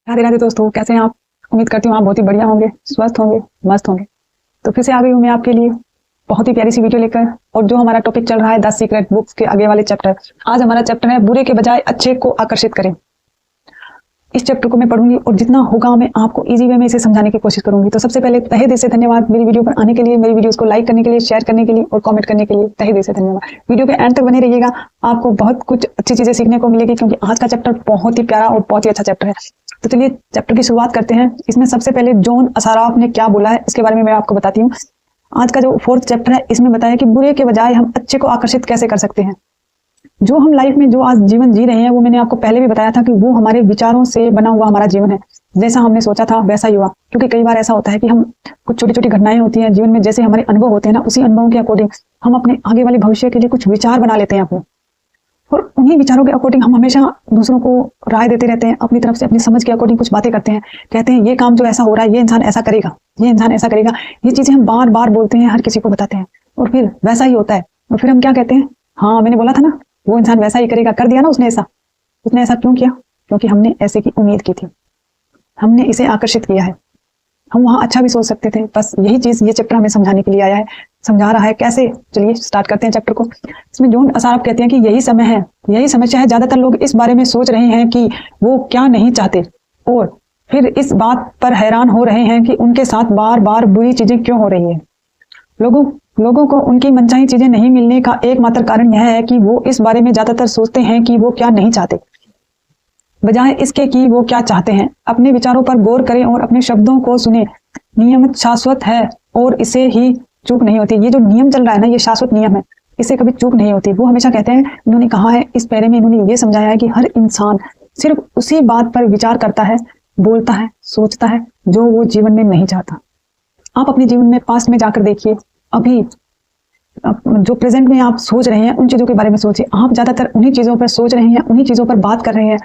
राधे राधे दोस्तों, कैसे हैं आप। उम्मीद करती हूँ आप बहुत ही बढ़िया होंगे, स्वस्थ होंगे, मस्त होंगे। तो फिर से आ गई हूँ मैं आपके लिए बहुत ही प्यारी सी वीडियो लेकर। और जो हमारा टॉपिक चल रहा है 10 सीक्रेट बुक्स के आगे वाले चैप्टर। आज हमारा चैप्टर है बुरे के बजाय अच्छे को आकर्षित करें। इस चैप्टर को मैं पढ़ूंगी और जितना होगा मैं आपको इजी वे में इसे समझाने की कोशिश करूंगी। तो सबसे पहले तहे दिल से धन्यवाद मेरी वीडियो पर आने के लिए, मेरी वीडियोस को लाइक करने के लिए, शेयर करने के लिए और कमेंट करने के लिए तहे दिल से धन्यवाद। वीडियो के एंड तक बने रहिएगा, आपको बहुत कुछ अच्छी चीजें सीखने को मिलेगी क्योंकि आज का चैप्टर बहुत ही प्यारा और बहुत ही अच्छा चैप्टर है। तो चलिए चैप्टर की शुरुआत करते हैं। इसमें सबसे पहले जॉन असाराफ ने क्या बोला है इसके बारे में मैं आपको बताती हूँ। आज का जो 4th चैप्टर है इसमें बताया कि बुरे के बजाय हम अच्छे को आकर्षित कैसे कर सकते हैं। जो हम लाइफ में जो आज जीवन जी रहे हैं वो मैंने आपको पहले भी बताया था कि वो हमारे विचारों से बना हुआ हमारा जीवन है। जैसा हमने सोचा था वैसा ही हुआ। क्योंकि कई बार ऐसा होता है कि हम कुछ छोटी छोटी घटनाएं होती हैं जीवन में, जैसे हमारे अनुभव होते हैं ना, उसी अनुभवों के अकॉर्डिंग हम अपने आगे वाले भविष्य के लिए कुछ विचार बना लेते हैं अपने, और उन्हीं विचारों के अकॉर्डिंग हम हमेशा दूसरों को राय देते रहते हैं। अपनी तरफ से अपनी समझ के अकॉर्डिंग कुछ बातें करते हैं, कहते हैं ये काम जो ऐसा हो रहा है ये इंसान ऐसा करेगा, ये इंसान ऐसा करेगा। ये चीजें हम बार बार बोलते हैं, हर किसी को बताते हैं और फिर वैसा ही होता है। और फिर हम क्या कहते हैं, हाँ मैंने बोला था ना वो इंसान वैसा ही करेगा, कर दिया ना उसने ऐसा। उसने ऐसा क्यों किया? क्योंकि हमने ऐसे की उम्मीद की थी, हमने इसे आकर्षित किया है। हम वहां अच्छा भी सोच सकते थे। बस यही चीज ये चैप्टर हमें समझाने के लिए आया है, समझा रहा है कैसे। चलिए स्टार्ट करते हैं चैप्टर को। इसमें जॉन असाराफ कहते हैं कि यही समय है, यही समस्या है। ज्यादातर लोग इस बारे में सोच रहे हैं कि वो क्या नहीं चाहते और फिर इस बात पर हैरान हो रहे हैं कि उनके साथ बार बार बुरी चीजें क्यों हो रही है। लोगों को उनकी मनचाही चीजें नहीं मिलने का एकमात्र कारण यह है कि वो इस बारे में ज्यादातर सोचते हैं कि वो क्या नहीं चाहते, बजाय इसके कि वो क्या चाहते हैं। अपने विचारों पर गौर करें और अपने शब्दों को सुने। नियम शाश्वत है और इसे ही चूक नहीं होती। ये जो नियम चल रहा है ना, ये शाश्वत नियम है, इसे कभी चूक नहीं होती। वो हमेशा कहते हैं, उन्होंने कहा है इस पैरे में, इन्होंने ये समझाया है कि हर इंसान सिर्फ उसी बात पर विचार करता है, बोलता है, सोचता है जो वो जीवन में नहीं चाहता। आप अपने जीवन में पास्ट में जाकर देखिए, अभी जो प्रेजेंट में आप सोच रहे हैं उन चीजों के बारे में सोचिए। आप ज्यादातर उन्हीं चीजों पर सोच रहे हैं, उन्हीं चीजों पर बात कर रहे हैं।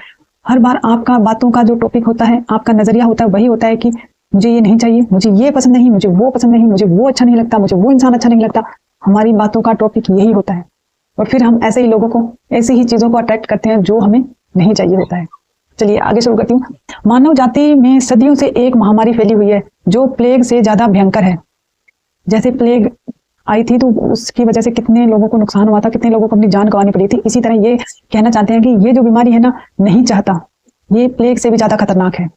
हर बार आपका बातों का जो टॉपिक होता है, आपका नजरिया होता है, वही होता है कि मुझे ये नहीं चाहिए, मुझे ये पसंद नहीं, मुझे वो पसंद नहीं, मुझे वो अच्छा नहीं लगता, मुझे वो इंसान अच्छा नहीं लगता। हमारी बातों का टॉपिक यही होता है और फिर हम ऐसे ही लोगों को, ऐसी ही चीजों को अट्रैक्ट करते हैं जो हमें नहीं चाहिए होता है। चलिए आगे शुरू करती हूँ। मानव जाति में सदियों से एक महामारी फैली हुई है जो प्लेग से ज्यादा भयंकर है। जैसे प्लेग आई थी तो उसकी वजह से कितने लोगों को नुकसान हुआ था, कितने लोगों को अपनी जान गंवानी पड़ी थी। इसी तरह ये कहना चाहते हैं कि ये जो बीमारी है ना, नहीं चाहता, ये प्लेग से भी ज्यादा खतरनाक है।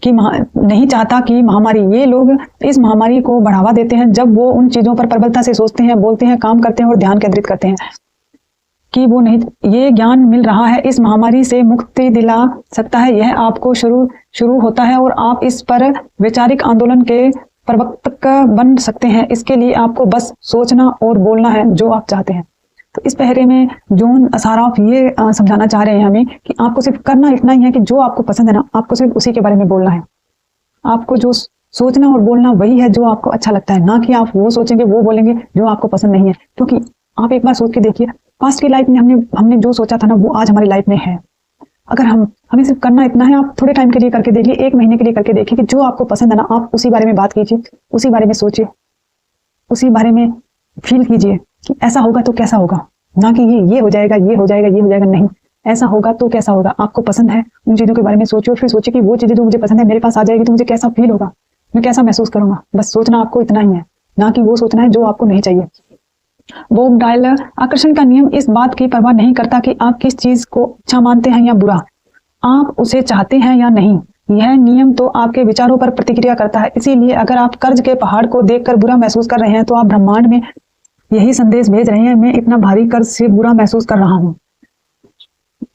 कि नहीं चाहता कि महामारी, ये लोग इस महामारी को बढ़ावा देते हैं जब वो उन चीजों पर प्रबलता से सोचते हैं, बोलते हैं, काम करते हैं और ध्यान केंद्रित करते हैं कि वो नहीं। ये ज्ञान मिल रहा है इस महामारी से मुक्ति दिला सकता है। यह आपको शुरू होता है और आप इस पर वैचारिक आंदोलन के प्रवक्ता बन सकते हैं। इसके लिए आपको बस सोचना और बोलना है जो आप चाहते हैं। तो इस पहरे में जॉन असाराफ ये समझाना चाह रहे हैं हमें कि आपको सिर्फ करना इतना ही है कि जो आपको पसंद है ना, आपको सिर्फ उसी के बारे में बोलना है। आपको जो सोचना और बोलना वही है जो आपको अच्छा लगता है, ना कि आप वो सोचेंगे, वो बोलेंगे जो आपको पसंद नहीं है। क्योंकि आप एक बार सोच के देखिए, पास्ट की लाइफ में हमने जो सोचा था ना, वो आज हमारी लाइफ में है। अगर हमें सिर्फ करना इतना है, आप थोड़े टाइम के लिए करके देखिए, 1 महीने के लिए करके देखिए कि जो आपको पसंद है ना, आप उसी बारे में बात कीजिए, उसी बारे में सोचिए, उसी बारे में फील कीजिए कि ऐसा होगा तो कैसा होगा। ना कि ये हो जाएगा, ये हो जाएगा, ये हो जाएगा, नहीं, ऐसा होगा तो कैसा होगा। आपको पसंद है, उन चीजों के बारे में सोचिए और फिर सोचिए कि वो चीजें जो मुझे पसंद है मेरे पास आ जाएगी तो मुझे कैसा फील होगा, मैं कैसा महसूस करूंगा। बस सोचना आपको इतना ही है, ना कि वो सोचना है जो आपको नहीं चाहिए। बॉब डायलर, आकर्षण का नियम इस बात की परवाह नहीं करता कि आप किस चीज को अच्छा मानते हैं या बुरा, आप उसे चाहते हैं या नहीं। यह नियम तो आपके विचारों पर प्रतिक्रिया करता है। इसीलिए अगर आप कर्ज के पहाड़ को देखकर बुरा महसूस कर रहे हैं तो आप ब्रह्मांड में यही संदेश भेज रहे हैं, मैं इतना भारी कर्ज से बुरा महसूस कर रहा हूँ।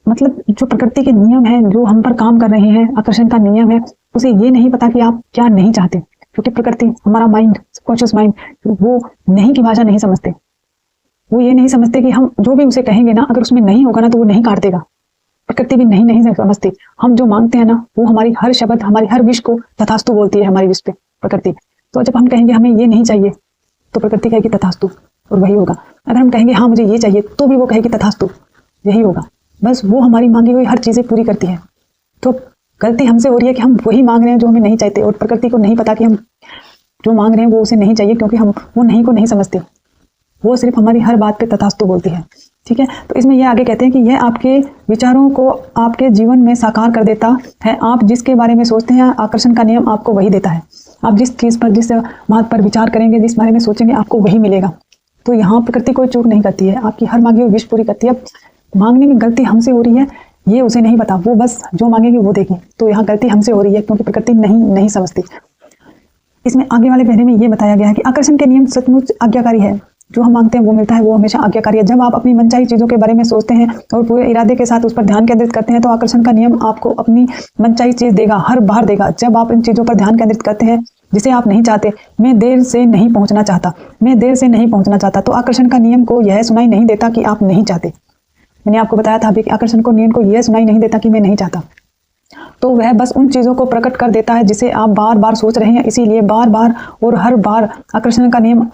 मतलब जो प्रकृति के नियम है जो हम पर काम कर रहे हैं, आकर्षण का नियम है, उसे ये नहीं पता कि आप क्या नहीं चाहते। क्योंकि प्रकृति, हमारा माइंड, सबकॉन्शियस माइंड, वो नहीं की भाषा नहीं समझते। वो ये नहीं समझते कि हम जो भी उसे कहेंगे ना, अगर उसमें नहीं होगा ना तो वो नहीं काट देगा। प्रकृति भी नहीं समझती। हम जो मांगते हैं ना, वो हमारी हर शब्द, हमारी हर विश को तथास्तु बोलती है, हमारी विश पे प्रकृति। तो जब हम कहेंगे हमें ये नहीं चाहिए तो प्रकृति कहेगी तथास्तु, और वही होगा। अगर हम कहेंगे हाँ मुझे ये चाहिए तो भी वो कहेगी तथास्तु, यही होगा। बस वो हमारी मांगी हुई हर चीजें पूरी करती है। तो गलती हमसे हो रही है कि हम वही मांग रहे हैं जो हमें नहीं चाहते, और प्रकृति को नहीं पता कि हम जो मांग रहे हैं वो उसे नहीं चाहिए, क्योंकि हम वो नहीं को नहीं समझते। वो सिर्फ हमारी हर बात पे तथास्तु बोलती है। ठीक है। तो इसमें ये आगे कहते हैं कि यह आपके विचारों को आपके जीवन में साकार कर देता है। आप जिसके बारे में सोचते हैं आकर्षण का नियम आपको वही देता है। आप जिस चीज़ पर, जिस बात पर विचार करेंगे, जिस बारे में सोचेंगे, आपको वही मिलेगा। तो यहाँ प्रकृति कोई चूक नहीं करती है, आपकी हर मांगी हुई विश पूरी करती है। मांगने में गलती हमसे हो रही है ये उसे नहीं पता, वो बस जो मांगेगी वो देगी। तो यहाँ गलती हमसे हो रही है क्योंकि प्रकृति नहीं समझती। इसमें आगे वाले पहले में ये बताया गया है कि आकर्षण के नियम सचमुच आज्ञाकारी है। जो हम मांगते हैं वो मिलता है, वो हमेशा आज्ञाकारी है। जब आप अपनी मनचाही चीज़ों के बारे में सोचते हैं और पूरे इरादे के साथ उस पर ध्यान केंद्रित करते हैं तो आकर्षण का नियम आपको अपनी मनचाही चीज़ देगा, हर बार देगा। जब आप इन चीज़ों पर ध्यान केंद्रित करते हैं जिसे आप नहीं चाहते, मैं देर से नहीं पहुंचना चाहता, मैं देर से नहीं पहुंचना चाहता, तो आकर्षण का नियम को यह सुनाई नहीं देता कि आप नहीं चाहते। मैंने आपको बताया था अभी कि आकर्षण को नियम को यह सुनाई नहीं देता कि मैं नहीं चाहता, तो वह बस उन चीज़ों को प्रकट कर देता है जिसे आप बार बार सोच रहे हैं। इसीलिए बार बार और हर बार आकर्षण का नियम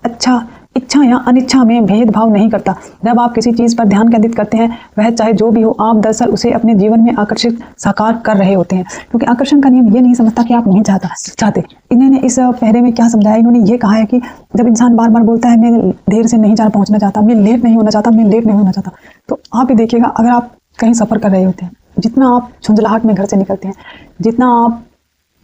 इच्छा या अनिच्छा में भेदभाव नहीं करता। जब आप किसी चीज़ पर ध्यान केंद्रित करते हैं, वह चाहे जो भी हो, आप दरअसल उसे अपने जीवन में आकर्षित साकार कर रहे होते हैं। क्योंकि आकर्षण का नियम ये नहीं समझता कि आप नहीं चाहते। इन्होंने इस पहरे में क्या समझाया, इन्होंने ये कहा है कि जब इंसान बार बार बोलता है मैं देर से नहीं पहुंचना चाहता, मैं लेट नहीं होना चाहता, मैं लेट नहीं होना चाहता, तो आप ही देखिएगा अगर आप कहीं सफ़र कर रहे होते हैं, जितना आप झुंझलाहट में घर से निकलते हैं, जितना आप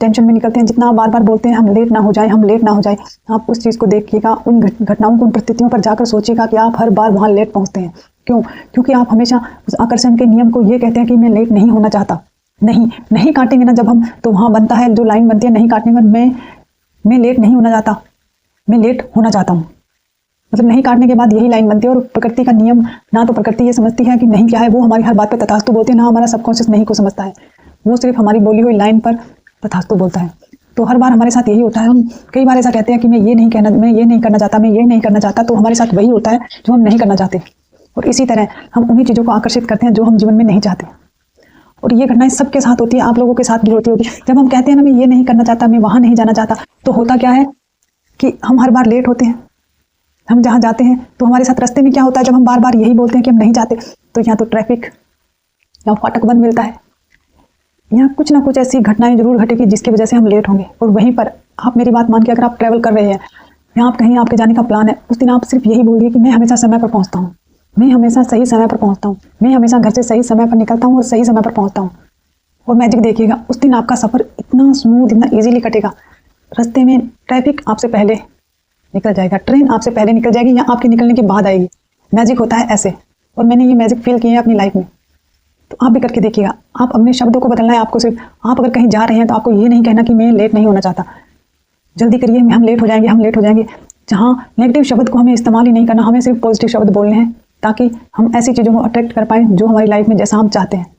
टेंशन में निकलते हैं, जितना आप बार बार बोलते हैं हम लेट ना हो जाए, हम लेट ना हो जाए, आप उस चीज़ को देखिएगा, उन घटनाओं को, उन परिस्थितियों पर जाकर सोचिएगा कि आप हर बार वहाँ लेट पहुँचते हैं। क्यों? क्योंकि आप हमेशा उस आकर्षण के नियम को ये कहते हैं कि मैं लेट नहीं होना चाहता। नहीं काटेंगे ना जब हम, तो वहाँ बनता है जो लाइन बनती है, नहीं काटने पर मैं लेट नहीं होना चाहता, मैं लेट होना चाहता हूँ। मतलब नहीं काटने के बाद यही लाइन बनती है। और प्रकृति का नियम, ना तो प्रकृति ये समझती है कि नहीं क्या है, वो हमारी हर बात पर तथास्तु बोलती है, ना हमारा सबकॉन्शियस नहीं को समझता है, वो सिर्फ हमारी बोली हुई लाइन पर तथास्तु बोलता है। तो हर बार हमारे साथ यही होता है। हम कई बार ऐसा कहते हैं कि मैं ये नहीं करना चाहता, मैं ये नहीं करना चाहता, तो हमारे साथ वही होता है जो हम नहीं करना चाहते। और इसी तरह हम उन्हीं चीज़ों को आकर्षित करते हैं जो हम जीवन में नहीं चाहते। और ये घटनाएं सबके साथ होती है, आप लोगों के साथ भी होती होगी। जब हम कहते हैं ना मैं ये नहीं करना चाहता, मैं वहाँ नहीं जाना चाहता, तो होता क्या है कि हम हर बार लेट होते हैं। हम जहाँ जाते हैं तो हमारे साथ रास्ते में क्या होता है, जब हम बार बार यही बोलते हैं कि हम नहीं चाहते, तो यहाँ तो ट्रैफिक या फाटक बंद मिलता है, यहाँ कुछ ना कुछ ऐसी घटनाएं जरूर घटेगी जिसकी वजह से हम लेट होंगे। और वहीं पर आप मेरी बात मान के अगर आप ट्रैवल कर रहे हैं, यहाँ आप कहीं आपके जाने का प्लान है, उस दिन आप सिर्फ यही बोलिए कि मैं हमेशा समय पर पहुँचता हूँ, मैं हमेशा सही समय पर पहुँचता हूँ, मैं हमेशा घर से सही समय पर निकलता हूँ और सही समय पर पहुँचता हूँ। और मैजिक देखिएगा, उस दिन आपका सफ़र इतना स्मूथ, इतना ईजिली कटेगा। रास्ते में ट्रैफिक आपसे पहले निकल जाएगा, ट्रेन आपसे पहले निकल जाएगी या आपके निकलने के बाद आएगी। मैजिक होता है ऐसे, और मैंने ये मैजिक फील किया है अपनी लाइफ में, तो आप भी करके देखिएगा। आप अपने शब्दों को बदलना है आपको। सिर्फ आप अगर कहीं जा रहे हैं तो आपको ये नहीं कहना कि मैं लेट नहीं होना चाहता, जल्दी करिए, हम लेट हो जाएंगे, हम लेट हो जाएंगे। जहाँ नेगेटिव शब्द को हमें इस्तेमाल ही नहीं करना, हमें सिर्फ पॉजिटिव शब्द बोलने हैं ताकि हम ऐसी चीज़ों को अट्रैक्ट कर पाएँ जो हमारी लाइफ में जैसा हम चाहते हैं।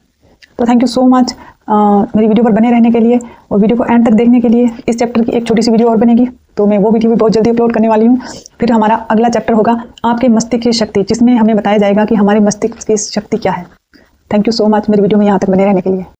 तो थैंक यू सो मच मेरी वीडियो पर बने रहने के लिए और वीडियो को एंड तक देखने के लिए। इस चैप्टर की एक छोटी सी वीडियो और बनेगी, तो मैं वो वीडियो भी बहुत जल्दी अपलोड करने वाली हूँ। फिर हमारा अगला चैप्टर होगा आपके मस्तिष्क की शक्ति, जिसमें हमें बताया जाएगा कि हमारे मस्तिष्क की शक्ति क्या है। थैंक यू सो मच मेरी वीडियो में यहाँ तक बने रहने के लिए।